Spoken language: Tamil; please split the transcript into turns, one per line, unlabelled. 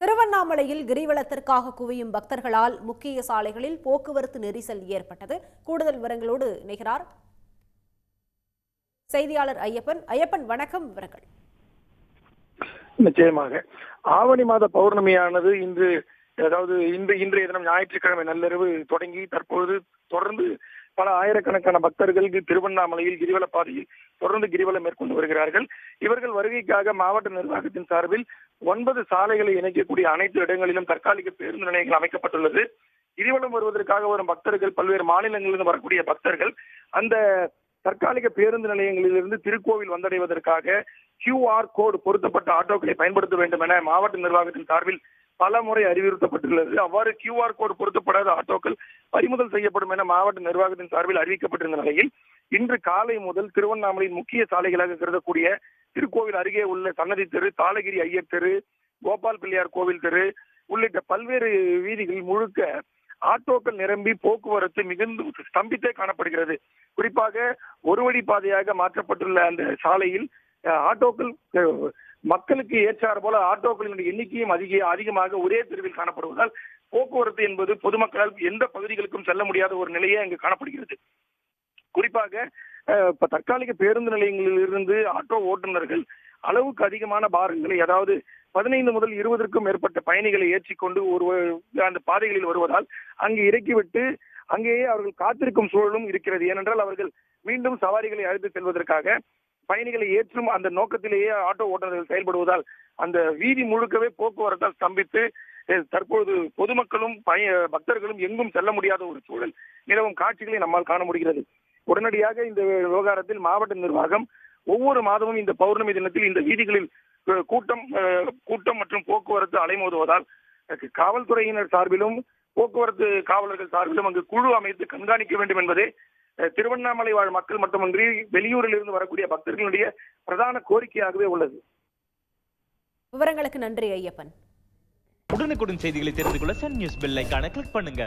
திருவண்ணாமலையில் கிரிவலத்திற்காக குவியும் பக்தர்களால் முக்கிய சாலைகளில் போக்குவரத்து நெரிசல் ஏற்பட்டது. கூடுதல் விவரங்களோடு இணைகிறார் செய்தியாளர் ஐயப்பன். ஐயப்பன், வணக்கம். விவரங்கள்.
நிச்சயமாக ஆவணி மாத பௌர்ணமியானது இன்றைய தினம் ஞாயிற்றுக்கிழமை நள்ளிரவு தொடங்கி தற்பொழுது தொடர்ந்து பல ஆயிரக்கணக்கான பக்தர்கள் திருவண்ணாமலையில் கிரிவல பாதையில் தொடர்ந்து கிரிவலம் மேற்கொண்டு வருகிறார்கள். இவர்கள் வருகைக்காக மாவட்ட நிர்வாகத்தின் சார்பில் 9 சாலைகளை இணைக்கக்கூடிய அனைத்து இடங்களிலும் தற்காலிக பேருந்து நிலையங்கள் அமைக்கப்பட்டுள்ளது. கிரிவலம் வருவதற்காக வரும் பக்தர்கள், பல்வேறு மாநிலங்களிலிருந்து வரக்கூடிய பக்தர்கள் அந்த தற்காலிக பேருந்து நிலையங்களிலிருந்து திருக்கோவில் வந்தடைவதற்காக QR கோடு பொருத்தப்பட்ட ஆட்டோக்களை பயன்படுத்த வேண்டும் என மாவட்ட நிர்வாகத்தின் சார்பில் பல முறை அறிவுறுத்தப்பட்டுள்ளது. அவ்வாறு QR கோடு பொருத்தப்படாத ஆட்டோக்கள் பறிமுதல் செய்யப்படும் என மாவட்ட நிர்வாகத்தின் சார்பில் அறிவிக்கப்பட்டிருந்த நிலையில் இன்று காலை முதல் திருவண்ணாமலையின் முக்கிய சாலைகளாக கருதக்கூடிய திருக்கோவில் அருகே உள்ள சன்னதி தெரு, தாளகிரி ஐயர் தெரு, கோபால் பிள்ளையார் கோவில் தெரு உள்ளிட்ட பல்வேறு வீதிகள் முழுக்க ஆட்டோக்கள் நிரம்பி போக்குவரத்து மிகுந்து ஸ்தம்பித்தே காணப்படுகிறது. குறிப்பாக ஒரு வழி பாதையாக மாற்றப்பட்டுள்ள அந்த சாலையில் ஆட்டோக்கள் மக்களுக்கு ஏற்றாறு போல ஆட்டோக்களின் எண்ணிக்கையும் அதிகமாக ஒரே தெருவில் காணப்படுவதால் போக்குவரத்து என்பது பொதுமக்களால் எந்த பகுதிகளுக்கும் செல்ல முடியாத ஒரு நிலையே அங்கு காணப்படுகிறது. குறிப்பாக இப்ப தற்காலிக பேருந்து நிலையங்களிலிருந்து ஆட்டோ ஓட்டுநர்கள் அளவுக்கு அதிகமான பாரங்களை, அதாவது 15 முதல் 20க்கும் மேற்பட்ட பயணிகளை ஏற்றிக்கொண்டு அந்த பாதைகளில் வருவதால் அங்கு இறக்கிவிட்டு அங்கேயே அவர்கள் காத்திருக்கும் சூழலும் இருக்கிறது. ஏனென்றால் அவர்கள் மீண்டும் சவாரிகளை அழைத்து செல்வதற்காக பயணிகளை ஏற்றும் அந்த நோக்கத்திலேயே ஆட்டோ ஓட்டுநர்கள் செயல்படுவதால் அந்த வீதி முழுக்கவே போக்குவரத்தால் ஸ்தம்பித்து தற்பொழுது பொதுமக்களும் பக்தர்களும் எங்கும் செல்ல முடியாத ஒரு சூழல் நிலவும் காட்சிகளை நம்மால் காண முடிகிறது. உடனடியாக இந்த விவகாரத்தில் மாவட்ட நிர்வாகம் ஒவ்வொரு மாதமும் இந்த பௌர்ணமி தினத்தில் இந்த வீதிகளில் கூட்டம் மற்றும் போக்குவரத்து அலைமோதுவதால் காவல்துறையினர் சார்பிலும் போக்குவரத்து காவலர்கள் சார்பிலும் அங்கு குழு அமைத்து கண்காணிக்க வேண்டும் என்பதே திருவண்ணாமலை வாழ் மக்கள் மட்டுமன்றி வெளியூரில் இருந்து வரக்கூடிய பக்தர்களுடைய பிரதான கோரிக்கையாகவே உள்ளது.
விவரங்களுக்கு நன்றி ஐயப்பன்.
உடனுக்குடன் செய்திகளை தெரிந்து கொள்ள சன் நியூஸ் பெல் ஐகானை கிளிக் பண்ணுங்க.